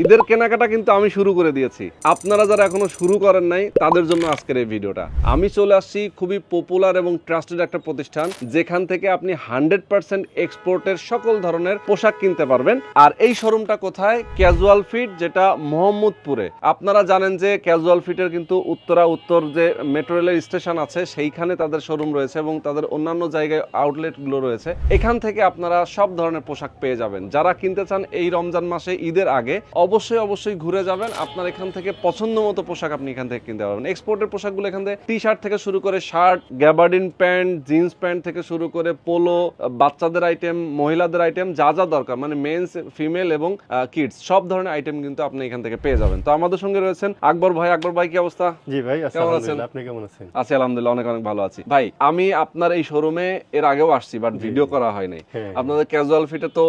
ঈদের কেনাকাটা কিন্তু আমি শুরু করে দিয়েছি। আপনারা যারা এখনো শুরু করেন নাই তাদের জন্য আজকের এই ভিডিওটা। আমি চলে আসছি খুবই পপুলার এবং ট্রাস্টেড একটা প্রতিষ্ঠান, যেখান থেকে আপনি 100% এক্সপোর্টের সকল ধরনের পোশাক কিনতে পারবেন। আর এই শোরুমটা কোথায়? ক্যাজুয়াল ফিট, যেটা মোহাম্মদপুরে। আপনারা জানেন যে ক্যাজুয়াল ফিটের কিন্তু উত্তর যে মেট্রো রেলের স্টেশন আছে সেইখানে তাদের শোরুম রয়েছে এবং তাদের অন্যান্য জায়গায় আউটলেটগুলো রয়েছে। এখান থেকে আপনারা সব ধরনের পোশাক পেয়ে যাবেন। যারা কিনতে চান এই রমজান মাসে ঈদের আগে অবশ্যই ঘুরে যাবেন। আপনার এখান থেকে পছন্দ মতো পোশাক আপনি এখান থেকে কিনতে পারবেন। এক্সপোর্টের পোশাকগুলো এখান থেকে টি শার্ট থেকে শুরু করে shirt, gabardine pant, jeans pant থেকে শুরু করে পোলো, বাচ্চাদের আইটেম, মহিলাদের আইটেম, যা যা দরকার মানে মেন্স, ফিমেল এবং কিডস সব ধরনের আইটেম কিন্তু আপনি এখান থেকে পেয়ে যাবেন। তো আমাদের সঙ্গে রয়েছেন আকবর ভাই। আকবর ভাই, কি অবস্থা? জি ভাই, কেমন আছেন? আপনি কেমন আছেন? আছি আলহামদুলিল্লাহ, অনেক ভালো আছি। ভাই, আমি আপনার এই শোরুমে এর আগেও আসছি, বাট ভিডিও করা হয় নাই। আপনাদের ক্যাজুয়াল ফিটে তো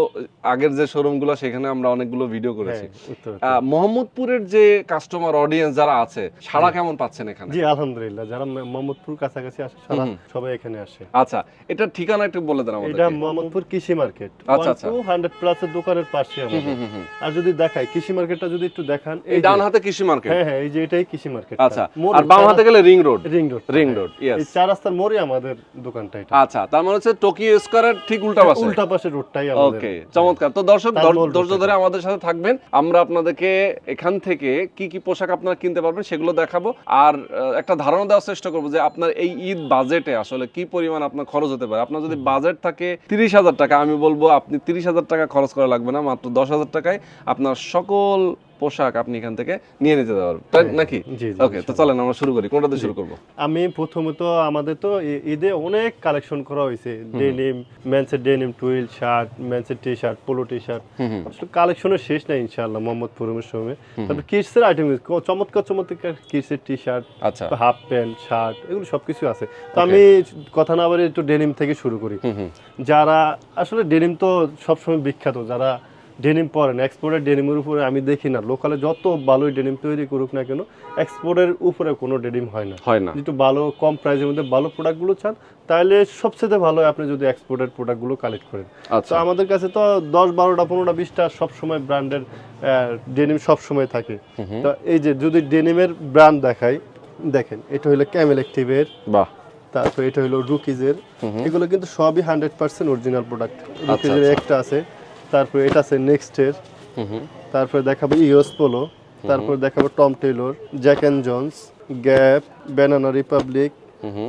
আগের যে শোরুমগুলো সেখানে আমরা অনেকগুলো ভিডিও করেছি। মোহাম্মদপুরের যে কাস্টমার অডিয়েন্স যারা আছে, সারা কেমন পাচ্ছেন এখানে? জি আলহামদুলিল্লাহ, যারা মোহাম্মদপুর কাছাকাছি আসে সারা সবাই এখানে আসে। আচ্ছা, এটা ঠিকানা একটু বলে দেন আমাদের। এটা মোহাম্মদপুর কৃষি মার্কেট। আচ্ছা আচ্ছা, 100+ এর দোকানের পাশে আমাদের। আর যদি দেখাই কৃষি মার্কেটটা যদি একটু দেখান, এই ডান হাতে কৃষি মার্কেট। হ্যাঁ, এই যে এটাই কৃষি মার্কেট। আচ্ছা, আর বাম হাতে গেলে রিং রোড। এই চার রাস্তার মোড়ে আমাদের দোকানটা এটা। আচ্ছা, তার মানে হচ্ছে টোকিও স্কয়ারের ঠিক উল্টা পাশে রোডটাই আমাদের। ওকে, চমৎকার। তো দর্শক ধৈর্য ধরে আমাদের সাথে থাকবেন। আমরা আপনাদেরকে এখান থেকে কি কি পোশাক আপনারা কিনতে পারবেন সেগুলো দেখাবো, আর একটা ধারণা দেওয়ার চেষ্টা করবো যে আপনার এই ঈদ বাজেটে আসলে কি পরিমাণ আপনার খরচ হতে পারে। আপনার যদি বাজেট থাকে 30,000 টাকা, আমি বলবো আপনি 30,000 টাকা খরচ করা লাগবে না, মাত্র 10,000 টাকায় আপনার সকল পোশাক আপনি এখান থেকে নিয়ে নিতে পারবেন, তাই নাকি? ওকে, তো চলেন আমরা শুরু করি। কোনটা দিয়ে শুরু করব? আমি প্রথমত আমাদের তো ঈদে অনেক কালেকশন করা হয়েছে। ডেনিম, মেন্সের ডেনিম টুইল শার্ট, মেন্সের T shirt, polo T shirt, আসলে কালেকশনের শেষ নাই ইনশাআল্লাহ মোহাম্মদপুরের সময়। তারপর কিডসের আইটেম, চমৎকার কিডসের টি শার্ট, আচ্ছা, হাফ প্যান্ট, শার্ট, এগুলো সবকিছু আছে। তো আমি কথা না বলে একটু ডেনিম থেকে শুরু করি। যারা আসলে ডেনিম তো সবসময় বিখ্যাত, যারা ডেনিম পরেন, এক্সপোর্টের ডেনিমের উপরে আমি দেখি না লোকালে যত ভালোই ডেনিম তৈরি করুক না কেন, এক্সপোর্টের উপরে কোনো ডেনিম হয় না। একটু ভালো কম প্রাইসের মধ্যে ভালো প্রোডাক্টগুলো চান, তাহলে সবচেয়ে ভালো আপনি যদি এক্সপোর্টের প্রোডাক্টগুলো কালেক্ট করেন। তো আমাদের কাছে তো 10, 12টা, 15টা, 20টা সবসময় ব্র্যান্ডের ডেনিম সবসময় থাকে। তো এই যে যদি ডেনিমের ব্র্যান্ড দেখাই, দেখেন এটা হলো ক্যামেল অ্যাক্টিভের, বাহ, তারপর এটা হলো রুকিজের। এগুলো কিন্তু সবই 100% অরিজিনাল প্রোডাক্ট। রুকিজের একটা আছে, তারপরে এটা আছে নেক্সটের, তারপরে দেখাবো ইওস পোলো, তারপরে দেখাবো Tom Tailor, Jack and Jones, Gap, Banana Republic,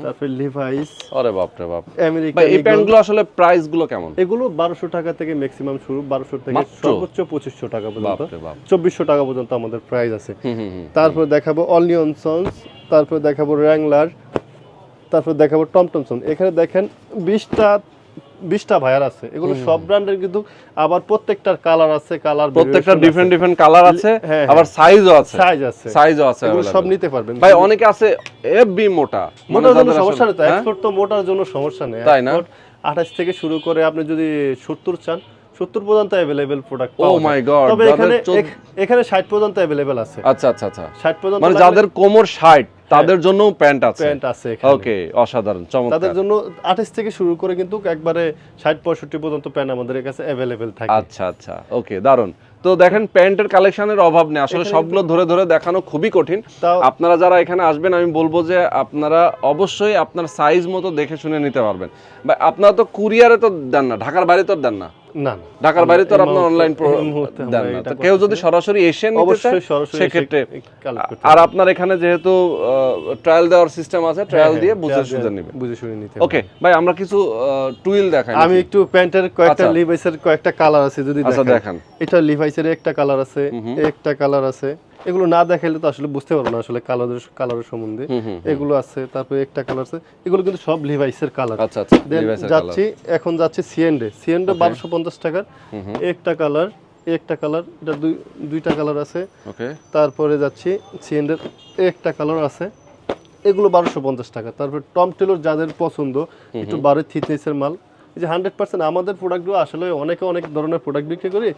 তারপরে লিভাইস। আরে বাপ রে বাপ, আমেরিকান। ভাই এই প্যান্টগুলো আসলে প্রাইস গুলো কেমন? এগুলো 1200 টাকা থেকে ম্যাক্সিমাম শুরু, 1200 থেকে সর্বোচ্চ 2500 টাকা পর্যন্ত, 2400 টাকা পর্যন্ত আমাদের প্রাইস আছে। তারপরে দেখাবো অনিয়ন সন্স, তারপরে দেখাবো র্যাংলার, তারপর দেখাবো টমটমসন। এখানে দেখেন 20টা ভায়ার আছে। এগুলো সব ব্র্যান্ডের, কিন্তু আবার প্রত্যেকটার কালার আছে, প্রত্যেকটা ডিফারেন্ট কালার আছে, আবার সাইজও আছে। এগুলো সব নিতে পারবেন। ভাই অনেকে আছে এফবি মোটার জন্য সমস্যা নেই, এক্সপোর্ট তো মোটার জন্য সমস্যা নেই, তাই না? 28 থেকে শুরু করে আপনি যদি 70 চান, 70 পর্যন্ত अवेलेबल প্রোডাক্ট পাওয়া যায়। ও মাই গড, তবে এখানে 60 পর্যন্ত अवेलेबल আছে। আচ্ছা, 60 পর্যন্ত, মানে যাদের কোমর 60 তাদের জন্য প্যান্ট আছে এখানে। ওকে, অসাধারণ, চমৎকার। তাদের জন্য 28 থেকে শুরু করে কিন্তু একবারে 60-65 পর্যন্ত প্যান্ট আমাদের কাছে अवेलेबल থাকে। আচ্ছা, ওকে, দারুন। তো দেখেন প্যান্টের কালেকশনের অভাব নেই আসলে, সবগুলো ধরে দেখানো খুবই কঠিন। আপনারা যারা এখানে আসবেন আমি বলবো যে আপনারা অবশ্যই আপনার সাইজ মতো দেখে শুনে নিতে পারবেন। আপনারা তো কুরিয়ারে তো দেন না, ঢাকার বাইরে তো দেন না? না, ঢাকার বাইরে তো আপনার অনলাইন দেন না। তো কেউ যদি সরাসরি এসে নিতে চায় সেক্ষেত্রে, আর আপনার এখানে যেহেতু ট্রায়াল দেওয়ার সিস্টেম আছে, ট্রায়াল দিয়ে বুঝে শুনে নিতে। ওকে ভাই, আমরা কিছু টুইল দেখাই। আমি একটু প্যান্টের কয়েকটা, লিভাইসের কয়েকটা কালার আছে যদি দেখেন। এটা লিভাইসের একটা কালার আছে, একটা কালার আছে। এগুলো না দেখাইলে তো আসলে বুঝতে পারবো না আসলে কালারের সম্বন্ধে। এগুলো আছে, তারপরে একটা কালার আছে। এগুলো কিন্তু সব লিভাইসের কালার। আচ্ছা, এখন যাচ্ছি সিএনডে 1250 টাকার একটা কালার, একটা কালার, এটা দুইটা কালার আছে। ওকে, তারপরে যাচ্ছি সিএনডে একটা কালার আছে, এগুলো 1250 টাকা। তারপরে টম টেলর যাদের পছন্দ, একটু বাড়ির থিকনেসের মাল, এই যে 100% আমাদের প্রোডাক্টগুলো আসলে অনেকে অনেক ধরনের প্রোডাক্ট বিক্রি করি,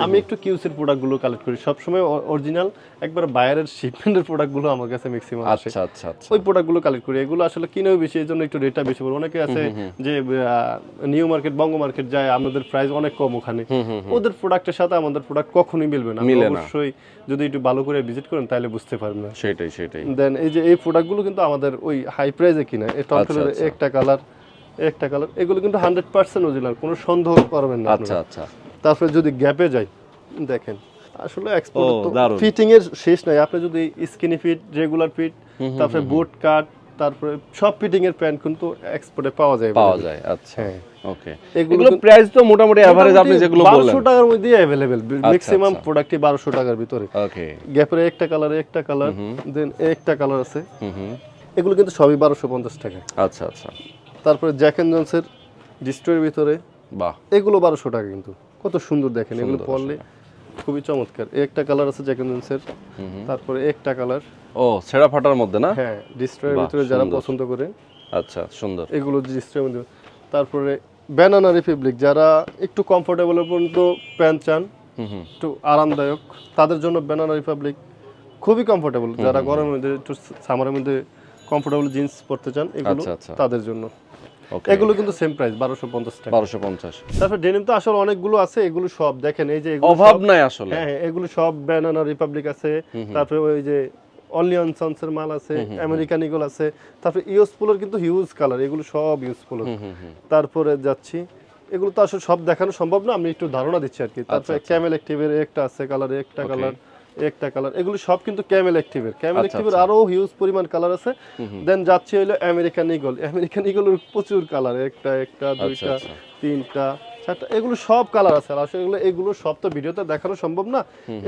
আমি একটু কিউসির প্রোডাক্টগুলো কালেক্ট করি সবসময়। অরিজিনাল একবার বাইরের শিপমেন্টের প্রোডাক্টগুলো আমার কাছে ম্যাক্সিমাম আসে, আচ্ছা আচ্ছা আচ্ছা ওই প্রোডাক্টগুলো কালেক্ট করি। এগুলো আসলে কিনেও বেশি, এই জন্য একটু রেটটা বেশি পড়ে। অনেকে আছে যে নিউ মার্কেট, বঙ্গ মার্কেট যায়, আমাদের প্রাইস অনেক কম ওখানে, ওদের প্রোডাক্টের সাথে আমাদের প্রোডাক্ট কখনোই মিলবে না। অবশ্যই যদি একটু ভালো করে ভিজিট করেন তাহলে বুঝতে পারবেন না। সেটাই সেটাই। দেন এই যে এই প্রোডাক্টগুলো কিন্তু আমাদের ওই হাই প্রাইসে কিনা, এই টনফিলের একটা কালার এগুলো কিন্তু 100% অরিজিনাল, কোনো সন্দেহ করবেন না আচ্ছা আপনারা। আচ্ছা। তারপরে যদি গ্যাপে যাই, দেখেন আসলে এক্সপোর্ট তো দারুণ। ফিটিং এর শেষ নাই। আপনি যদি স্কিনি ফিট, রেগুলার ফিট, তারপরে বুট কাট, তারপরে সব ফিটিং এর প্যান্ট কিন্তু এক্সপোর্টে পাওয়া যায়। আচ্ছা হ্যাঁ, ওকে। এগুলো এগুলো প্রাইস তো মোটামুটি এভারেজ আপনি যেগুলো বললেন 1200 টাকার মধ্যে अवेलेबल, ম্যাক্সিমাম প্রোডাক্টই 1200 টাকার ভিতরে। ওকে। গ্যাপের একটা কালার, দেন একটা কালার আছে, এগুলো কিন্তু সবই 1250 টাকা। আচ্ছা আচ্ছা। তারপরে জ্যাক এন্ড জনসের ডিস্ট্রয়ের ভিতরে, বাহ, এগুলো 1200 টাকা কিন্তু কত সুন্দর দেখেন, এগুলো পরলে খুবই চমৎকার। একটা কালার আছে জ্যাক এন্ড জনসের, তারপরে একটা কালার, ও ছেঁড়া ফাটার মধ্যে না? হ্যাঁ, ডিস্ট্রয়ের ভিতরে যারা পছন্দ করে, আচ্ছা সুন্দর, এগুলো ডিস্ট্রয়ের মধ্যে। তারপরে ব্যানানা রিপাবলিক, যারা একটু কমফোর্টেবল পর্যন্ত প্যান্ট চান, একটু আরামদায়ক, তাদের জন্য ব্যানানা রিপাবলিক খুবই কমফোর্টেবল। যারা গরমের মধ্যে একটু সামারের মধ্যে কমফোর্টেবল জিন্স পরতে চান, এগুলো তাদের জন্য। এগুলো কিন্তু সেম প্রাইস 1250 টাকা। 1250। তারপর ডেনিম তো আসলে অনেকগুলো আছে, এগুলো সব দেখেন, এই যে এগুলো অভাব নাই আসলে। হ্যাঁ, এগুলো সব ব্যানানা রিপাবলিক আছে, তারপরে ওই যে অনলি অন সন্সের মাল আছে, আমেরিকান ইগল আছে, তারপরে ইউএস পোলোর কিন্তু হিউজ কালার, এগুলো সব ইউএস পোলোর। তারপরে যাচ্ছি, এগুলো তো আসলে সব দেখানো সম্ভব না, আমি একটু ধারণা দিচ্ছি আর কি। তারপরে ক্যামেল অ্যাক্টিভের একটা আছে কালার, একটা কালার, এগুলো সব কিন্তু ক্যামেল অ্যাক্টিভের আরো হিউজ পরিমাণ কালার আছে। দেন যাচ্ছে হলো আমেরিকান ইগলের প্রচুর কালার, একটা দুইটা তিনটা চারটা, এগুলো সব কালার আছে। আর আসলে এগুলো সব তো ভিডিওতে দেখানো সম্ভব না,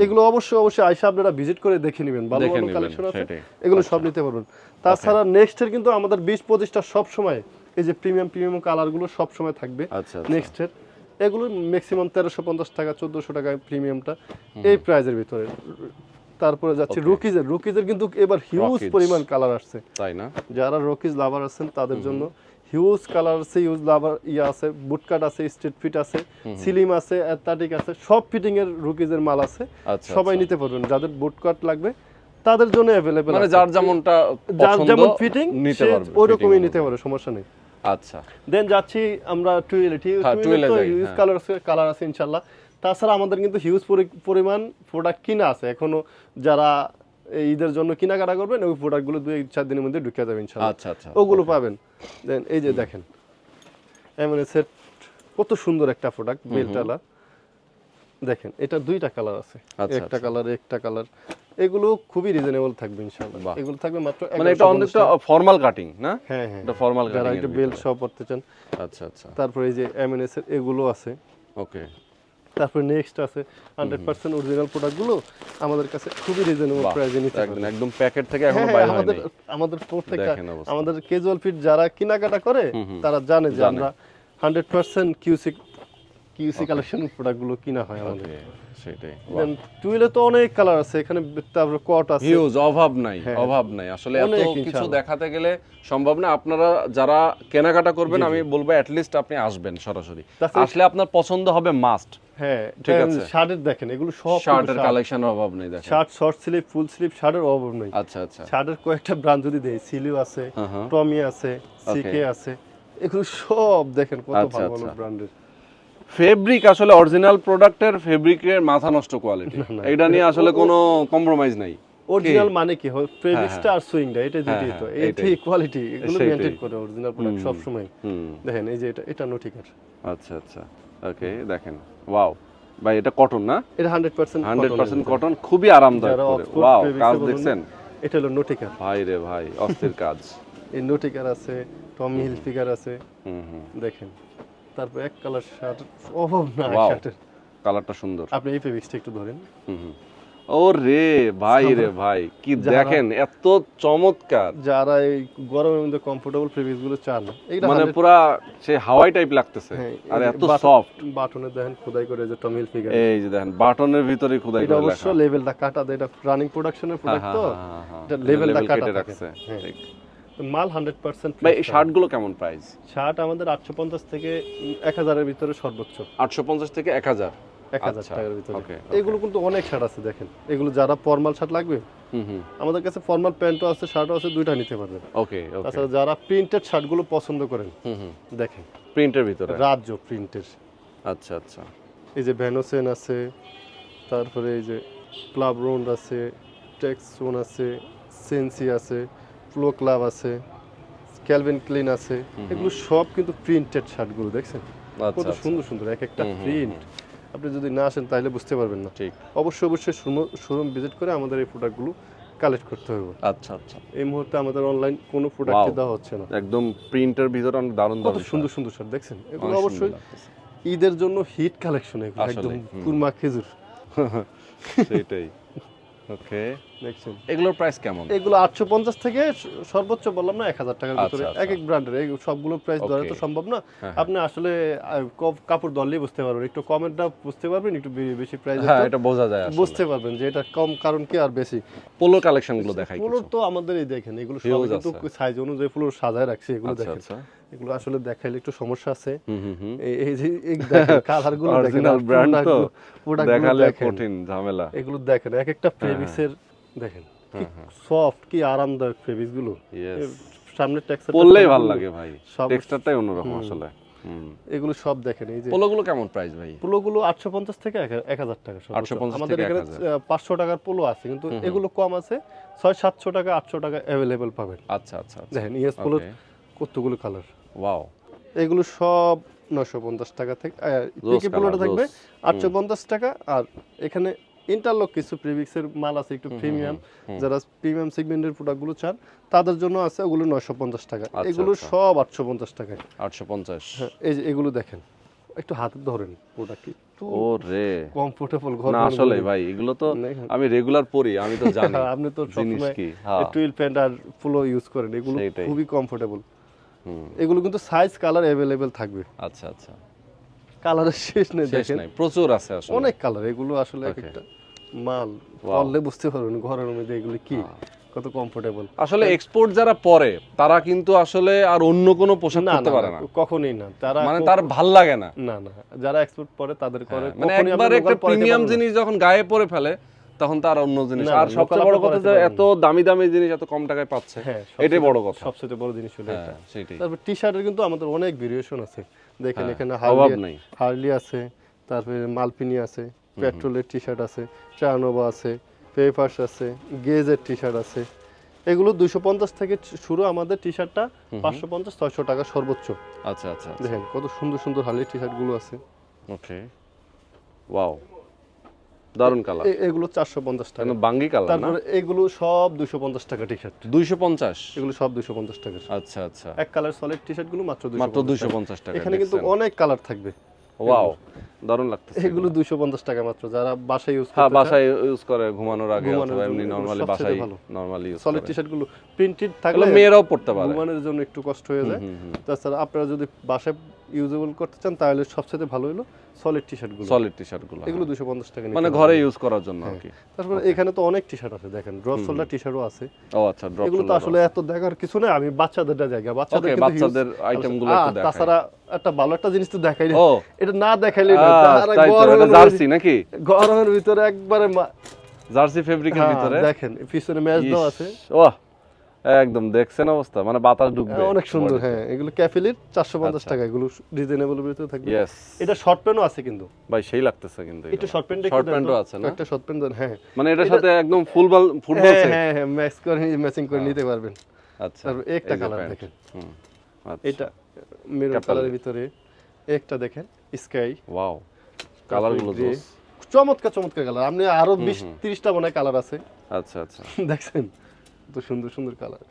এগুলো অবশ্যই আইসা আপনারা ভিজিট করে দেখে নেবেন, ভালো ভালো কালেকশন আছে, এগুলো সব নিতে পারবেন। তাছাড়া নেক্সটের কিন্তু আমাদের 20-25টা সব সময় এই যে প্রিমিয়াম কালারগুলো সব সময় থাকবে নেক্সটের। এগুলো ম্যাক্সিমাম 1350 টাকা, 1400 টাকা প্রিমিয়ামটা, এই প্রাইজের ভিতরে। তারপরে যাচ্ছে রুকিজের কিন্তু এবার হিউজ পরিমাণ কালার আসছে, তাই না? যারা রকিজ লাভার আছেন তাদের জন্য হিউজ কালার আছে, হিউজ লাভার আছে, বুটকাট আছে, স্ট্রিট ফিট আছে, সিলিম আছে, অ্যাথলেটিক আছে, সব ফিটিং এর রুকিজের মাল আছে, সবাই নিতে পারবেন। যাদের বুটকাট লাগবে তাদের জন্য अवेलेबल, মানে যার যেমন ফিটিং ওই রকমই নিতে পারে, সমস্যা নেই। আচ্ছা, দেন যাচ্ছি আমরা টুয়েলটি ইউজ কালার আছে ইনশাআল্লাহ। তাছাড়া আমাদের কিন্তু হিউজ পরিমাণ প্রোডাক্ট কিনা আছে এখনো, যারা ঈদের জন্য কেনাকাটা করবেন ওই প্রোডাক্টগুলো 2-4 দিনের মধ্যে ঢুকে যাবে ইনশাআল্লাহ। আচ্ছা আচ্ছা, ওগুলো পাবেন। দেন এই যে দেখেন এমএনএস এর কত সুন্দর একটা প্রোডাক্ট, বেলটালা দেখেন, এটা দুইটা কালার আছে, একটা কালার, এগুলো খুবই রিজনেবল থাকবে ইনশাআল্লাহ। এগুলো থাকবে মাত্র, মানে এটা অনেকটা ফর্মাল কাটিং না? হ্যাঁ, এটা ফর্মাল কাটিং, যারা একটা বেল্ট সহ পড়তে চান। আচ্ছা। তারপরে এই যে এমএনএস এর এগুলো আছে, ওকে। তারপরে নেক্সট আছে 100% অরিজিনাল প্রোডাক্টগুলো আমাদের কাছে খুবই রিজনেবল প্রাইসে নিতে পারবেন, একদম প্যাকেট থেকে এখনো বাইরে হয়নি। আমাদের প্রত্যেকটা আমাদের ক্যাজুয়াল ফিট যারা কেনাকাটা করে তারা জানে যে আমরা 100% কিউসি কালেকশন প্রোডাক্টগুলো কিনা হয় আমাদের, সেটাই। দেন টুইলে তো অনেক কালার আছে এখানে, তারপরে কট আছে, হিউজ, অভাব নাই আসলে, এত কিছু দেখাতে গেলে সম্ভব না। আপনারা যারা কেনাকাটা করবেন, আমি বলবো অ্যাট লিস্ট আপনি আসবেন, সরাসরি আসলে আপনার পছন্দ হবে মাস্ট। হ্যাঁ, ঠিক আছে। শার্টের দেখেন, এগুলো সব শার্টের কালেকশনের অভাব নেই, দেখেন shirt, short sleeve, full sleeve, শার্টের অভাব নেই। আচ্ছা। শার্টের কয়েকটা ব্র্যান্ড যদি দেই, সিলিও আছে, টমি আছে, সিকে আছে, এগুলো সব দেখেন কত ভালো ভালো ব্র্যান্ডের ফেব্রিক। আসলে অরিজিনাল প্রোডাক্টের ফেব্রিকের মাথা নষ্ট কোয়ালিটি, এটা নিয়ে আসলে কোনো কম্প্রোমাইজ নাই। অরিজিনাল মানে কি হয়, ফেব্রিক্সটা আর সুইংটা, এটা দুটোই তো, এইটাই কোয়ালিটি, এগুলো মেইনটেইন করে অরিজিনাল প্রোডাক্ট সব সময়। দেখেন এই যে এটা নোটিকার। আচ্ছা, ওকে, দেখেন, ওয়াও ভাই, এটা কটন না? এটা 100% কটন, খুবই আরামদায়ক। ওয়াও, কাজ দেখছেন? এটা হলো নোটিকার। ভাই রে ভাই, অস্থির কাজ। এই নোটিকার আছে, টমি হিলফিগার আছে, দেখেন। তারপর এক কালার শার্ট, অভাব না শার্টের, কালারটা সুন্দর। আপনি এই ফেব্রিক্সটা একটু ধরেন। ও রে ভাই, কি দেখেন, এত চমৎকার। যারা এই গরমের মধ্যে কমফোর্টেবল ফেব্রিক্স গুলো চান, মানে পুরা সে হাওয়াই টাইপ লাগতেছে, আর এত সফট। বাটনে দেখেন খোদাই করে যে টমি হিলফিগার, এই যে দেখেন বাটনের ভিতরে খোদাই করে লেখা। এটা অবশ্য লেভেলটা কাটা দেয়, এটা রানিং প্রোডাকশনের প্রোডাক্ট তো, এটা লেভেলটা কাটা থাকে। মাল 100% ভাই এই শার্টগুলো কেমন প্রাইস? শার্ট আমাদের 850 থেকে 1000 এর ভিতরে সর্বোচ্চ। 850 থেকে 1000। 1000 আচ্ছা, টাকার ভিতরে। ওকে, এগুলো কিন্তু অনেক শার্ট আছে দেখেন। এগুলো যারা ফর্মাল শার্ট লাগবে, আমাদের কাছে ফর্মাল প্যান্টও আছে, শার্টও আছে, দুইটা নিতে পারবেন। ওকে ওকে। তাছাড়া যারা প্রিন্টেড শার্টগুলো পছন্দ করেন, দেখেন প্রিন্টের ভিতরে রাজ্য প্রিন্টের। আচ্ছা আচ্ছা। এই যে ভ্যানোসেন আছে, তারপরে এই যে ক্লাব রোন্ড আছে, টেক্সন আছে, সেন্সি আছে, ফ্লো ক্লাব আছে, ক্যালভিন ক্লিন আছে। এগুলো সব কিন্তু প্রিন্টেড শার্টগুলো দেখছেন কত আচ্ছা সুন্দর সুন্দর, এক একটা প্রিন্ট। আপনি যদি না আসেন তাহলে বুঝতে পারবেন না। ঠিক। অবশ্যই অবশ্যই শোরুম ভিজিট করে আমাদের এই প্রোডাক্টগুলো কালেক্ট করতে হবে। আচ্ছা আচ্ছা। এই মুহূর্তে আমাদের অনলাইন কোনো প্রোডাক্ট দেওয়া হচ্ছে না। একদম প্রিন্টের ভিতরে অনেক দারুণ কত দারুণ সুন্দর সুন্দর শার্ট দেখছেন। এগুলো অনেক সুন্দর অবশ্যই লাগতেছে। ঈদের জন্য হিট কালেকশন, এগুলো একদম আসলেই, কুরমা খেজুর। সেটাই। ওকে, দেখছেন এগুলোর প্রাইস কেমন? এগুলো 850 থেকে সর্বোচ্চ বললাম না 1000 টাকার ভিতরে। আচ্ছা, এক এক ব্র্যান্ডের এই সবগুলো প্রাইস ধরে তো সম্ভব না। আপনি আসলে কাপড় ধরলেই বুঝতে পারবেন, একটু কমেন্টটা বুঝতে পারবেন, একটু বেশি প্রাইস হ্যাঁ এটা বোঝা যায় আসলে। বুঝতে পারবেন যে এটা কম কারণ কি আর বেশি। পোলো কালেকশনগুলো দেখাই কিছু। ফুলোর তো আমাদের এই দেখেন, এগুলো সব Huge কিন্তু আছে। সাইজ অনুযায়ী ফুলো সাজায় রাখছে। এগুলো আচ্ছা দেখেন, আচ্ছা। এগুলো আসলে দেখাইলে একটু সমস্যা আছে। হুম। এই যে এই দেখেন কালার গুলো দেখেন, অরিজিনাল ব্র্যান্ড তো প্রোডাক্ট দেখালে কঠিন ঝামেলা। এগুলো দেখেন এক একটা ফেব্রিক্সের দেখেন কি সফট, কি আরামদায়ক ফেব্রিক্স গুলো। ইয়েস, সামনে টেক্সচার পরলেই ভালো লাগে ভাই, সব- টেক্সচারটাই অন্যরকম আসলে। এগুলো সব দেখেন। এই যে পোলোগুলো কেমন প্রাইস ভাই? পোলোগুলো 850 থেকে 1000 টাকা সর্বোচ্চ। 850 আমাদের থেকে এখানে 1000 500 টাকার পোলো আছে, কিন্তু এগুলো কম আছে, 600-700 টাকা 800 টাকা अवेलेबल পাবেন। আচ্ছা আচ্ছা আচ্ছা। দেখেন ইএস পোলোর Okay. কতগুলো কালার। ওয়াও, এগুলো সব 950 টাকা থেকে, পিকে পোলোটা থাকবে 850 টাকা। আর এখানে ইন্টারলক কিছু প্রিভিক্সের মাল আছে একটু প্রিমিয়াম, যারা প্রিমিয়াম সেগমেন্টের প্রোডাক্টগুলো চান তাদের জন্য আছে, ওগুলো 950 টাকা। আচ্ছা, এগুলো আচ্ছা। সব 850 টাকায়। 850। হ্যাঁ, এই যে এগুলো দেখেন, একটু হাতে ধরেন, প্রোডাক্ট একটু ও রে, কমফোর্টেবল না আসলে ভাই এগুলো তো আমি রেগুলার পরি, আমি তো জানি আপনি তো জিনিস সবসময় কি। হ্যাঁ টুইল প্যান্ট আর ফুলো ইউজ করেন, এগুলো সেইটাই। খুবই কমফোর্টেবল। এগুলো কিন্তু সাইজ কালার अवेलेबल থাকবে, আচ্ছা আচ্ছা। কালারের শেষ নেই। শেষ দেখেন নাই, প্রচুর আছে আসলে। অনেক কালার, এগুলো আসলে এক Okay. একটা মাল পরলে বুঝতে পারবেন ঘরের মধ্যে এগুলো কি কত কমফোর্টেবল। আসলে এক্সপোর্ট যারা পরে তারা কিন্তু আসলে আর অন্য কোনো পোশাক পরতে পারে না, কখনোই না। তারা মানে তার ভাল লাগে না। না না, যারা এক্সপোর্ট পরে তাদের করে, মানে কখনোই একবার আমরা একটা local পরাইতে প্রিমিয়াম পারবো না। জিনিস যখন গায়ে পরে ফেলে তখন তার অন্য জিনিস। না, আর না, সবচেয়ে local বড় আপনি কথা যে পরাইতে এত দামি দামি জিনিস এত কম টাকায় পাচ্ছে, হ্যাঁ, এটাই বড় কথা। সবচেয়ে বড় জিনিস হলো এটা। হ্যাঁ সেটাই, তারপর টি শার্টের কিন্তু আমাদের অনেক ভেরিয়েশন আছে। দেখেন এখানে অভাব নাই। হার্লি আছে, তারপরে মালপিনি আছে, পেট্রোলের টি শার্ট আছে, ট্রানোভা আছে, পেপার্স আছে, গেজের টি শার্ট আছে। এগুলো 250 থেকে শুরু আমাদের টি শার্টটা, 550-600 টাকা সর্বোচ্চ। আচ্ছা আচ্ছা। দেখেন কত সুন্দর সুন্দর হার্লি টি শার্ট গুলো আছে। ওকে, ওয়াও, দারুন কালার। এগুলো 450 টাকা। কেন বাঙ্গি কালার না? তারপরে এগুলো সব 250 টাকা টি শার্ট। 250। এগুলো সব 250 টাকা। আচ্ছা আচ্ছা, এক কালার সলিড টি শার্ট গুলো মাত্র মাত্র 250 টাকা। এখানে কিন্তু অনেক কালার থাকবে। ওয়াও, দারুন লাগতেছে। এগুলো 250 টাকা মাত্র, যারা বাসায় ইউজ হ্যাঁ করতে চান। বাসায় ইউজ করে ঘুমানোর আগে ঘুমানোর অথবা এমনি জন্য নরমালি এগুলো বাসায় সবচেয়ে ভালো। নরমালি ইউজ সলিড করে। টি শার্ট গুলো প্রিন্টেড এগুলো থাকলে মেয়েরাও পড়তে পারে। ঘুমানোর জন্য একটু কষ্ট হয়ে যায়। তাছাড়া আপনারা যদি বাসায় ইউজেবল করতে চান তাহলে সবচেয়ে ভালো হলো সলিড টি শার্ট গুলো। সলিড টি শার্ট গুলো এগুলো 250 টাকা নিতে মানে পারবেন। ঘরে ইউজ করার জন্য আর কি। তারপরে এখানে তো অনেক টি শার্ট আছে, দেখেন ড্রপ শোল্ডার টি শার্টও আছে। ও আচ্ছা, ড্রপ এগুলো তো আসলে এত দেখার কিছু না, আমি বাচ্চাদেরটা জায়গা বাচ্চাদের ওকে, কিন্তু বাচ্চাদের huge- আইটেম গুলো একটু দেখাই। তাছাড়া একটা ভালো একটা জিনিস তো দেখাই না। ও এটা না দেখাইলে না, তারা তাই তো, এটা গরমের জার্সি নাকি? গরমের ভিতরে একবারে জার্সি ফেব্রিকের ভিতরে দেখেন পিছনে ম্যাচ দাও আছে। ও একদম দেখছেন অবস্থা, মানে বাতাস ঢুকবে। অনেক সুন্দর। হ্যাঁ, এগুলো ক্যাফেলির 450 টাকা, এগুলো রিজনেবল ভিতরে থাকবে। ইয়েস এটা শর্ট প্যান্টও আছে কিন্তু। ভাই, সেই লাগতেছে কিন্তু। একটু শর্ট প্যান্ট শর্ট প্যান্টও আছে না? একটা শর্ট প্যান্ট দেন। হ্যাঁ, মানে এটার সাথে একদম ফুটবল হ্যাঁ হ্যাঁ হ্যাঁ, ম্যাচ করে ম্যাচিং করে নিতে পারবেন। আচ্ছা, তারপর একটা এই যে কালার প্যান্ট। দেখেন, আচ্ছা, এটা মেরুন কালারের ভিতরে একটা দেখেন স্কাই। ওয়াও, কালার গুলো জোস। চমৎকার চমৎকার কালার, আপনি আরো 20-30টা মনে হয় কালার আছে। আচ্ছা আচ্ছা, দেখছেন তো সুন্দর সুন্দর কালার,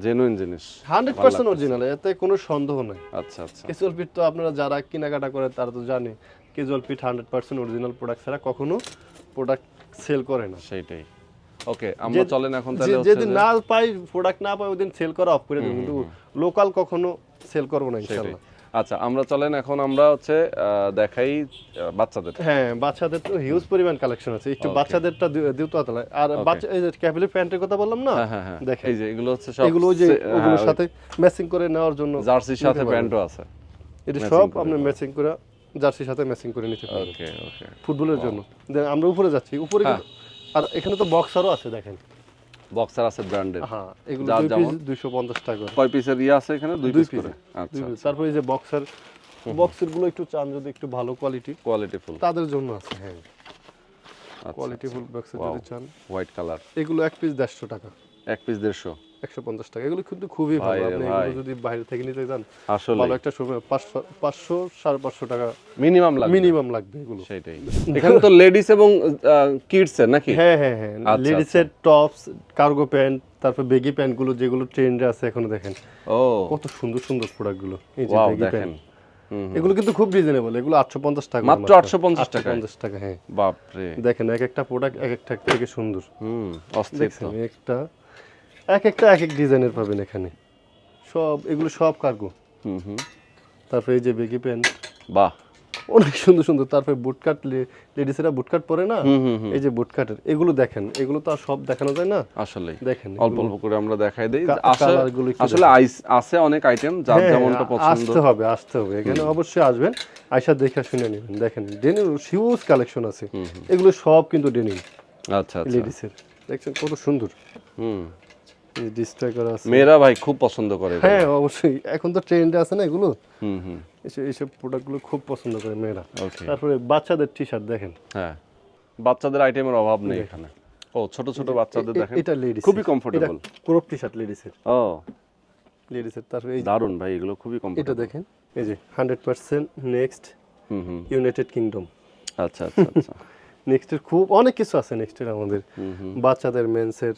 জেনুইন জিনিস, 100% অরিজিনাল, এতে কোনো সন্দেহ নাই। আচ্ছা আচ্ছা। ক্যাজুয়াল ফিট তো আপনারা যারা কেনাকাটা করে তারা তো জানে, ক্যাজুয়াল ফিট 100% অরিজিনাল প্রোডাক্ট ছাড়া কখনো প্রোডাক্ট সেল করে না। সেইটাই। ওকে, আমরা চলেন এখন তাহলে হচ্ছে যেদিন না পাই প্রোডাক্ট না পাই ওদিন সেল করা অফ করে দেব, কিন্তু লোকাল কখনো সেল করব না ইনশাআল্লাহ। আচ্ছা আমরা চলেন এখন আমরা হচ্ছে দেখাই বাচ্চাদের। হ্যাঁ, বাচ্চাদের তো হিউজ পরিমাণ কালেকশন আছে, একটু Okay. বাচ্চাদেরটা দুটো তলায়। আর Okay. বাচ্চা এই যে ক্যাপিলারি প্যান্টের কথা বললাম না, হ্যাঁ হ্যাঁ দেখেন এই যে এগুলো হচ্ছে সব এগুলো যে ওগুলোর সাথে ম্যাচিং করে নেওয়ার জন্য জার্সির সাথে নিতে পারবেন। প্যান্টও আছে। এটা matching সব করে আপনি নেওয়া। ম্যাচিং করে জার্সির সাথে ম্যাচিং করে নিতে পারবেন ওকে ওকে ফুটবলের জন্য। দেন আমরা উপরে যাচ্ছি, উপরে হ্যাঁ। কিন্তু- আর এখানে তো বক্সারও আছে দেখেন। বক্সার আছে ব্র্যান্ডের। হ্যাঁ, এগুলো যার 2 পিস যেমন। 250 টাকা করে। কয় পিসের ইয়ে আছে এখানে? দুই দুই পিস করে। piece। আচ্ছা তারপরে এই যে বক্সের গুলো একটু চান যদি একটু ভালো কোয়ালিটি, কোয়ালিটিফুল। তাদের জন্য আছে। হ্যাঁ, আচ্ছা কোয়ালিটিফুল বক্সের Wow. যদি চান, হোয়াইট কালার। এগুলো এক পিস 150 টাকা, এক পিস 150। 150 টাকা। এগুলো কিন্তু খুবই ভাই ভালো। রে আপনি ভাই। এগুলো যদি বাইরে থেকে নিতে চান, আসলে ভালো একটা শোরুমে 500 550 টাকা মিনিমাম লাগবে। মিনিমাম লাগবে এগুলো। সেটাই। এখানে তো লেডিস এবং কিডস এর নাকি? হ্যাঁ হ্যাঁ হ্যাঁ, আচ্ছা, লেডিসের টপস, কার্গো প্যান্ট, তারপর বেগি প্যান্ট গুলো যেগুলো ট্রেন্ডে আছে এখনো দেখেন ও কত সুন্দর সুন্দর প্রোডাক্ট গুলো। এই যে ওয়াও বেগি দেখেন। প্যান্ট, এগুলো কিন্তু খুব রিজনেবল। এগুলো 850 টাকা মাত্র 850 টাকায়? 850 টাকা। হ্যাঁ, বাপ রে। দেখেন এক একটা প্রোডাক্ট এক একটা থেকে সুন্দর। অস্থির দেখছেন তো। একটা এক এক ডিজাইনের পাবেন এখানে। সব এগুলো সব কার্গো। তারপরে এই যে বেগি প্যান্ট, বাহ। অনেক সুন্দর সুন্দর। তারপরে বুটকাট, লেডিসেরা বুটকাট পরে না, এই যে বুটকাটের এগুলো দেখেন। এগুলো তো আর সব দেখানো যায় না, আসলে দেখেন অল্প অল্প করে আমরা দেখাই দেই। কালার গুলো একটু আসলে আছে অনেক আইটেম যার হ্যাঁ, যেমনটা পছন্দ। আসতে হবে এখানে, অবশ্যই আসবেন, আয়সা দেখে শুনে নেবেন। দেখেন ডেনিম হিউজ কালেকশন আছে, এগুলো সব কিন্তু ডেনিম আচ্ছা আচ্ছা। লেডিসের। দেখছেন কত সুন্দর, হুম। ডিসপ্লে করা আছে। মেয়েরা ভাই খুব পছন্দ করে এগুলো। হ্যাঁ অবশ্যই, এখন তো ট্রেন্ডে আছে না এগুলো, হুম। এইসব প্রোডাক্টগুলো খুব পছন্দ করে মেয়েরা। ওকে। তারপরে বাচ্চাদের টি শার্ট দেখেন, হ্যাঁ, বাচ্চাদের আইটেমের অভাব নেই এখানে। ও ছোট ছোট বাচ্চাদের দেখেন, এটা লেডিস, খুবই কমফোর্টেবল। ক্রপ টি শার্ট লেডিসের, ও লেডিসের। তারপরে এই দারুন ভাই, এগুলো খুবই এটা কমফোর্টেবল। দেখেন, এই যে 100% নেক্সট হুম। United kingdom. আচ্ছা আচ্ছা আচ্ছা। নেক্সটের খুব অনেক কিছু আছে নেক্সটের আমাদের, বাচ্চাদের মেন্সের,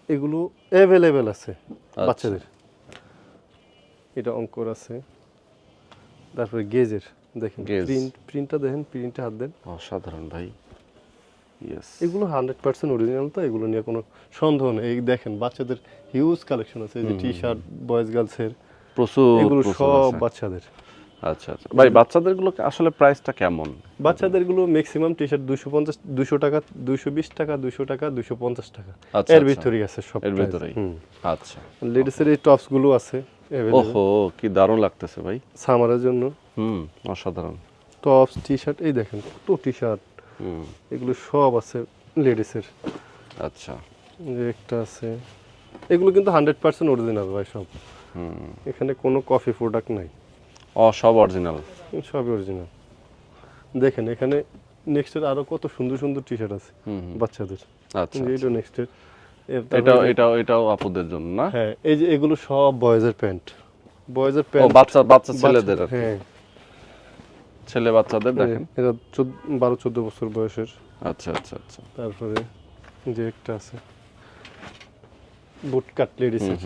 এগুলো অ্যাভেলেবেল আছে বাচ্চাদের। এটা অঙ্কর আছে। তারপরে গেজের দেখেন, গেজ। প্রিন্টটা দেখেন, প্রিন্টে হাত দেন, অসাধারণ ভাই। ইয়েস। এগুলো 100% অরিজিনাল, তো এগুলো নিয়ে কোনো সন্দেহ নেই। এই দেখেন বাচ্চাদের হিউজ কালেকশন আছে, এই যে টি শার্ট বয়েজ গার্লসের, প্রচুর এগুলো প্রচুর সব আছে। বাচ্চাদের। আচ্ছা আচ্ছা ভাই, বাচ্চাদের গুলো আসলে প্রাইসটা কেমন? বাচ্চাদের গুলো ম্যাক্সিমাম টি শার্ট 200 টাকা, 220 টাকা, 200 টাকা, 250 টাকা, আচ্ছা, এর আচ্ছা। ভিতরেই আছে সব। এর ভিতরেই। আচ্ছা। লেডিসের এই টপস গুলো আছে ওহো, কি দারুণ লাগতেছে ভাই। সামারের জন্য অসাধারণ। টপস, টি শার্ট, এই দেখেন কত টি শার্ট, হুম। এগুলো সব আছে লেডিসের। আচ্ছা। যে একটা আছে, এগুলো কিন্তু 100% অরিজিনাল ভাই সব। এখানে কোনো কফি প্রোডাক্ট নাই, সব অরিজিনাল। সবই অরিজিনাল। দেখেন এখানে নেক্সটের আরো কত সুন্দর সুন্দর টি শার্ট আছে বাচ্চাদের। আচ্ছা। এটা নেক্সটের, এটাও আপুদের জন্য না? হ্যাঁ, এই যে এগুলো সব বয়েজের প্যান্ট, বয়েজের ও প্যান্ট, বাচ্চা ছেলেদের আর কি। হ্যাঁ, ছেলে বাচ্চাদের দেখেন। এটা 12-14 বছর বয়সের। আচ্ছা আচ্ছা আচ্ছা। তারপরে যে একটা আছে বুটকাট লেডিসের,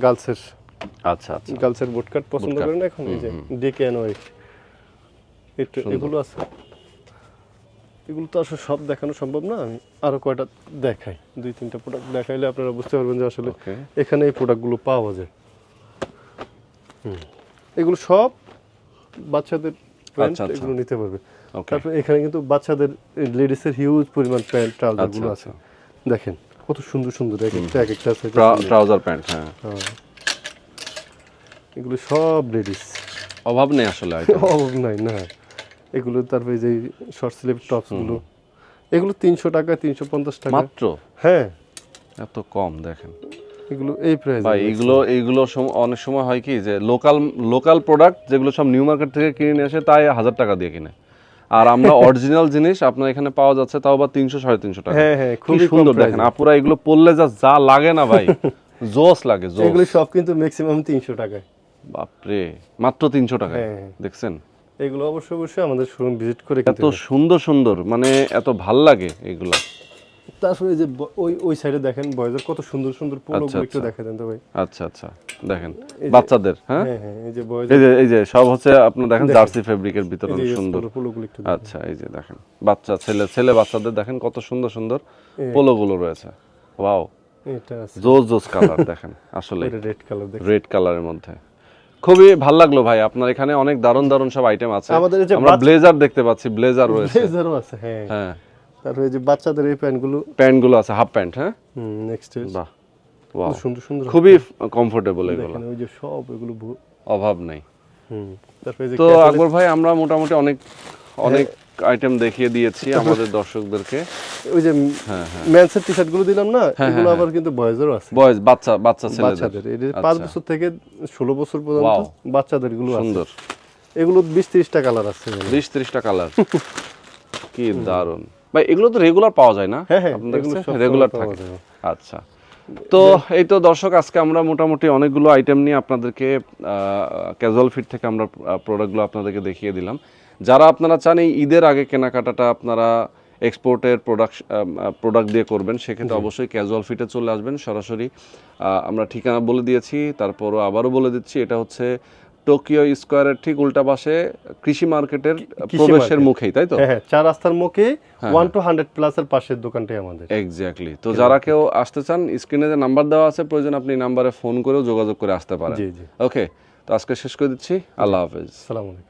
গার্লসের আচ্ছা আচ্ছা। গার্লসের বুটকাট পছন্দ বুটকাট। করেন এখন, এই যে ডিকে এন্ড ওয়াইফ, সুন্দর। এগুলো আছে। এগুলো তো আসলে সব দেখানো সম্ভব না, আমি আরো কয়টা দেখাই, 2-3টা প্রোডাক্ট দেখাইলে আপনারা বুঝতে পারবেন যে আসলে ওকে। এখানে এই প্রোডাক্টগুলো পাওয়া যায়। এগুলো সব বাচ্চাদের প্যান্ট, আচ্ছা, আচ্ছা। এগুলো নিতে পারবে। ওকে। তারপরে এখানে কিন্তু বাচ্চাদের লেডিসের হিউজ পরিমাণ প্যান্ট ট্রাউজার আচ্ছা গুলো আচ্ছা। আছে। দেখেন কত সুন্দর সুন্দর, এক একটা আছে। ট্রাউজার প্যান্ট, হ্যাঁ। হ্যাঁ। এগুলো সব লেডিস, অভাব নেই আসলে item। অভাব নাই না। এগুলো তারপরে যে শর্ট স্লিভ টপস গুলো, এগুলো 300 টাকা, 350 টাকা মাত্র? হ্যাঁ, এত কম দেখেন এগুলো এই প্রাইস। ভাই। এইগুলো অনেক সময় হয় কি যে লোকাল প্রোডাক্ট যেগুলো সব নিউ মার্কেট থেকে কিনে নিয়ে আসে, তাই 1000 টাকা দিয়ে কিনে। আর আমরা অরিজিনাল জিনিস আপনার এখানে পাওয়া যাচ্ছে, তাও বা 300-350 টাকা। হ্যাঁ হ্যাঁ, কি খুবই সুন্দর সুন্দর দেখেন আপুরা, এগুলো পরলে যা লাগে না ভাই, জোস লাগে জোস। এগুলো সব কিন্তু ম্যাক্সিমাম 300 টাকায়। বাপরে, মাত্র 300 টাকায়। হ্যাঁ। দেখছেন এগুলো অবশ্যই আমাদের শোরুম ভিজিট করে এত সুন্দর মানে এত ভাল লাগে এগুলো। তারপরে যে ওই সাইডে দেখেন বয়েজের কত সুন্দর সুন্দর পোলো, আচ্ছা, একটু আচ্ছা। দেখা দেন তো ভাই। আচ্ছা আচ্ছা, দেখেন এই যে- বাচ্চাদের। হ্যাঁ, হ্যাঁ হ্যাঁ, এই যে বয়েজ, এই যে সব হচ্ছে আপনার দেখেন দেখেন। জার্সি ফেব্রিকের ভিতরে অনেক সুন্দর। পোলোগুলো একটু আচ্ছা, এই যে দেখেন ছেলে বাচ্চাদের দেখেন কত সুন্দর পোলোগুলো রয়েছে। ওয়াও, এটা আছে, জোস কালার দেখেন আসলে এটা রেড কালার দেখেন। রেড কালারের মধ্যে খুবই ভালো লাগলো ভাই, আপনার এখানে অনেক দারুণ দারুণ সব আইটেম আছে। আমাদের এই যে আমরা ব্লেজার দেখতে পাচ্ছি, ব্লেজার রয়েছে, ব্লেজারও আছে, হ্যাঁ। হ্যাঁ, তারপরে এই যে বাচ্চাদের এই প্যান্টগুলো, প্যান্টগুলো আছে, হাফ প্যান্ট, হ্যাঁ, নেক্সট বাহ, ওয়াও, সুন্দর সুন্দর, খুবই কমফোর্টেবল এগুলো, দেখেন ওই যে সব এগুলো অভাব নেই। তারপরে এই যে তো আকবর ভাই, আমরা মোটামুটি অনেক আইটেম দেখিয়ে দিয়েছি আমাদের দর্শকদেরকে। ওই যে মেন্সের টি শার্ট গুলো দিলাম না, এগুলো আবার কিন্তু বয়েজেরও আছে, বয়েজ, বাচ্চা ছেলেদের, বাচ্চাদের। এই যে 5 বছর থেকে 16 বছর পর্যন্ত বাচ্চাদের গুলো আছে, সুন্দর। এগুলো 20-30টা কালার আছে, 20-30টা কালার, কি দারুন ভাই। এগুলো তো রেগুলার পাওয়া যায় না? হ্যাঁ, আপনাদের এগুলো কাছে সব রেগুলার পাওয়া থাকে? যায়। আচ্ছা, তো এই তো দর্শক, আজকে আমরা মোটামুটি অনেকগুলো আইটেম নিয়ে আপনাদেরকে ক্যাজুয়াল ফিট থেকে আমরা প্রোডাক্টগুলো আপনাদেরকে দেখিয়ে দিলাম। যারা আপনারা চান এই ঈদের আগে কেনাকাটাটা আপনারা এক্সপোর্টের প্রোডাক্ট দিয়ে করবেন, সেক্ষেত্রে অবশ্যই ক্যাজুয়াল ফিটে চলে আসবেন সরাসরি। আমরা ঠিকানা বলে দিয়েছি, তারপরও আবারও বলে দিচ্ছি, এটা হচ্ছে টোকিও স্কোয়ারের ঠিক উল্টা পাশে কৃষি মার্কেটের প্রবেশের মুখেই, তাই তো? হ্যাঁ, 4 রাস্তার মুখে 1-100 প্লাসের পাশের দোকানটাই আমাদের। এক্স্যাক্টলি। তো যারা কেউ আসতে চান, স্ক্রিনে যে নাম্বার দেওয়া আছে, প্রয়োজন আপনি নাম্বারে ফোন করেও যোগাযোগ করে আসতে পারেন। জি জি, ওকে, তো আজকে শেষ করে দিচ্ছি। আল্লাহ হাফেজ। আসসালামু আলাইকুম।